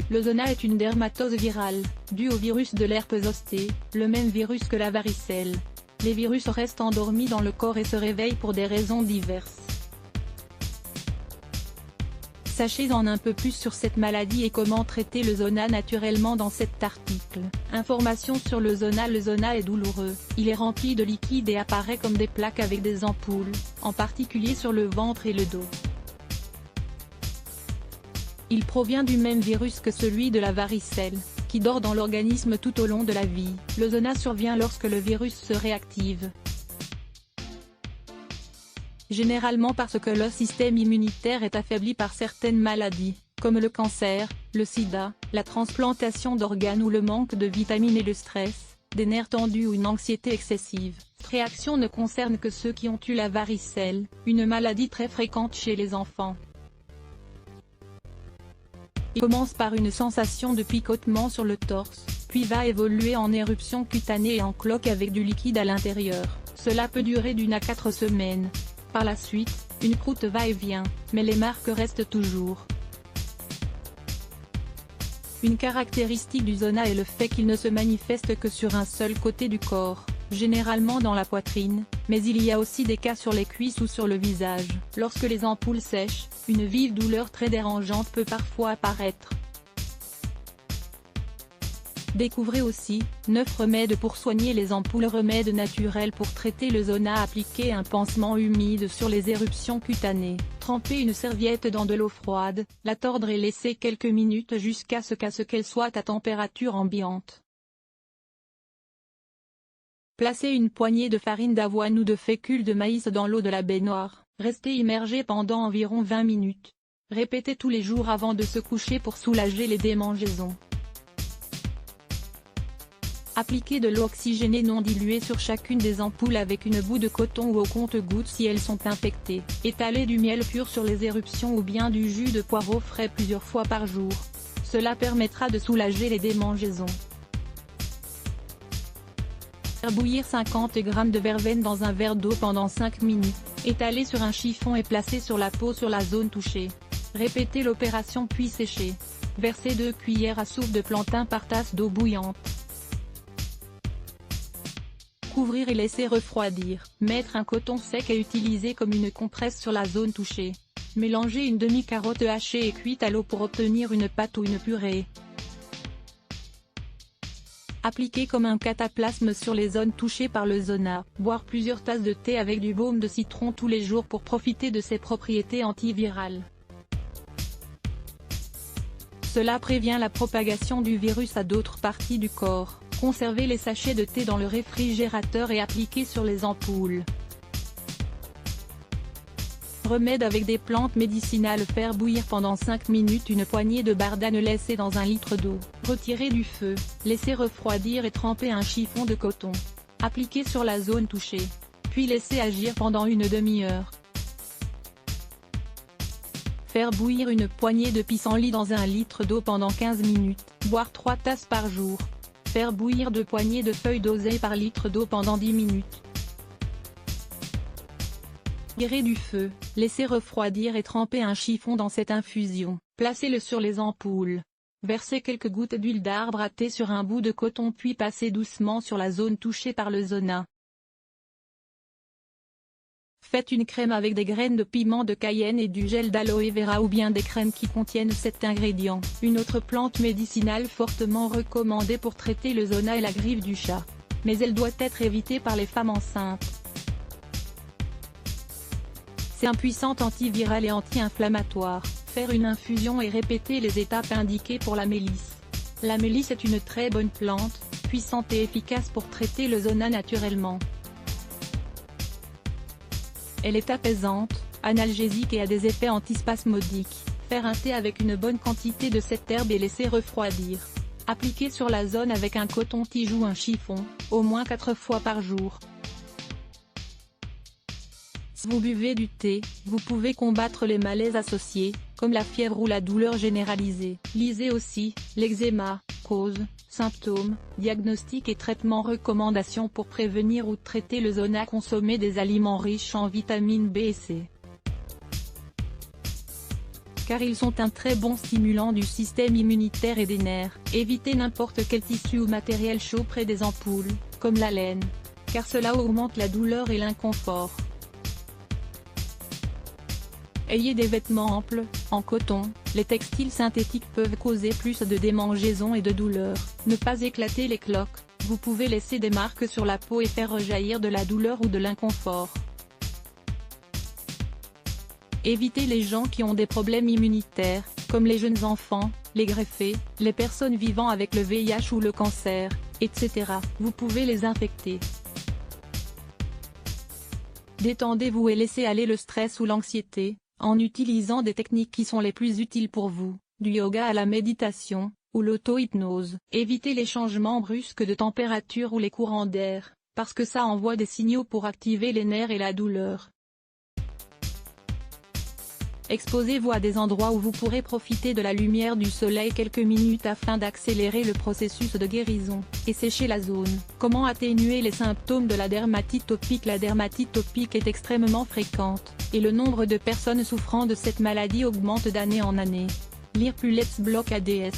Le zona est une dermatose virale, due au virus de l'herpes zoster, le même virus que la varicelle. Les virus restent endormis dans le corps et se réveillent pour des raisons diverses. Sachez en un peu plus sur cette maladie et comment traiter le zona naturellement dans cet article. Information sur le zona. Le zona est douloureux, il est rempli de liquide et apparaît comme des plaques avec des ampoules, en particulier sur le ventre et le dos. Il provient du même virus que celui de la varicelle, qui dort dans l'organisme tout au long de la vie. Le zona survient lorsque le virus se réactive. Généralement parce que le système immunitaire est affaibli par certaines maladies, comme le cancer, le sida, la transplantation d'organes ou le manque de vitamines et le stress, des nerfs tendus ou une anxiété excessive. Cette réaction ne concerne que ceux qui ont eu la varicelle, une maladie très fréquente chez les enfants. Il commence par une sensation de picotement sur le torse, puis va évoluer en éruption cutanée et en cloque avec du liquide à l'intérieur. Cela peut durer d'1 à 4 semaines. Par la suite, une croûte va et vient, mais les marques restent toujours. Une caractéristique du zona est le fait qu'il ne se manifeste que sur un seul côté du corps, généralement dans la poitrine, mais il y a aussi des cas sur les cuisses ou sur le visage. Lorsque les ampoules sèchent, une vive douleur très dérangeante peut parfois apparaître. Découvrez aussi, 9 remèdes pour soigner les ampoules. Remèdes naturels pour traiter le zona. Appliquez un pansement humide sur les éruptions cutanées. Trempez une serviette dans de l'eau froide, la tordre et laissez quelques minutes jusqu'à ce qu'elle soit à température ambiante. Placez une poignée de farine d'avoine ou de fécule de maïs dans l'eau de la baignoire. Restez immergé pendant environ 20 minutes. Répétez tous les jours avant de se coucher pour soulager les démangeaisons. Appliquez de l'eau oxygénée non diluée sur chacune des ampoules avec une boue de coton ou au compte-gouttes si elles sont infectées. Étalez du miel pur sur les éruptions ou bien du jus de poireau frais plusieurs fois par jour. Cela permettra de soulager les démangeaisons. Faire bouillir 50 g de verveine dans un verre d'eau pendant 5 minutes. Étalez sur un chiffon et placez sur la peau sur la zone touchée. Répétez l'opération puis séchez. Versez 2 cuillères à soupe de plantain par tasse d'eau bouillante. Couvrir et laisser refroidir. Mettre un coton sec et utiliser comme une compresse sur la zone touchée. Mélangez une demi-carotte hachée et cuite à l'eau pour obtenir une pâte ou une purée. Appliquer comme un cataplasme sur les zones touchées par le zona. Boire plusieurs tasses de thé avec du baume de citron tous les jours pour profiter de ses propriétés antivirales. Cela prévient la propagation du virus à d'autres parties du corps. Conservez les sachets de thé dans le réfrigérateur et appliquez sur les ampoules. Remède avec des plantes médicinales. Faire bouillir pendant 5 minutes une poignée de bardane laissée dans un litre d'eau. Retirez du feu, laissez refroidir et tremper un chiffon de coton. Appliquez sur la zone touchée. Puis laissez agir pendant une demi-heure. Faire bouillir une poignée de pissenlit dans un litre d'eau pendant 15 minutes. Boire 3 tasses par jour. Faire bouillir 2 poignées de feuilles d'oseille par litre d'eau pendant 10 minutes. Tirez du feu, laissez refroidir et trempez un chiffon dans cette infusion. Placez-le sur les ampoules. Versez quelques gouttes d'huile d'arbre à thé sur un bout de coton puis passez doucement sur la zone touchée par le zona. Faites une crème avec des graines de piment de Cayenne et du gel d'aloe vera ou bien des crèmes qui contiennent cet ingrédient. Une autre plante médicinale fortement recommandée pour traiter le zona est la griffe du chat. Mais elle doit être évitée par les femmes enceintes. C'est un puissant antiviral et anti-inflammatoire. Faire une infusion et répéter les étapes indiquées pour la mélisse. La mélisse est une très bonne plante, puissante et efficace pour traiter le zona naturellement. Elle est apaisante, analgésique et a des effets antispasmodiques. Faire un thé avec une bonne quantité de cette herbe et laisser refroidir. Appliquer sur la zone avec un coton-tige ou un chiffon, au moins 4 fois par jour. Si vous buvez du thé, vous pouvez combattre les malaises associés, comme la fièvre ou la douleur généralisée. Lisez aussi, l'eczéma, causes, symptômes, diagnostics et traitements. Recommandations pour prévenir ou traiter le zona. Consommer des aliments riches en vitamines B et C. car ils sont un très bon stimulant du système immunitaire et des nerfs. Évitez n'importe quel tissu ou matériel chaud près des ampoules, comme la laine, car cela augmente la douleur et l'inconfort. Ayez des vêtements amples, en coton. Les textiles synthétiques peuvent causer plus de démangeaisons et de douleurs. Ne pas éclater les cloques, vous pouvez laisser des marques sur la peau et faire rejaillir de la douleur ou de l'inconfort. Évitez les gens qui ont des problèmes immunitaires, comme les jeunes enfants, les greffés, les personnes vivant avec le VIH ou le cancer, etc. Vous pouvez les infecter. Détendez-vous et laissez aller le stress ou l'anxiété, en utilisant des techniques qui sont les plus utiles pour vous, du yoga à la méditation, ou l'auto-hypnose. Évitez les changements brusques de température ou les courants d'air, parce que ça envoie des signaux pour activer les nerfs et la douleur. Exposez-vous à des endroits où vous pourrez profiter de la lumière du soleil quelques minutes afin d'accélérer le processus de guérison, et sécher la zone. Comment atténuer les symptômes de la dermatite topique? La dermatite topique est extrêmement fréquente, et le nombre de personnes souffrant de cette maladie augmente d'année en année. Lire plus Let's Block ADS.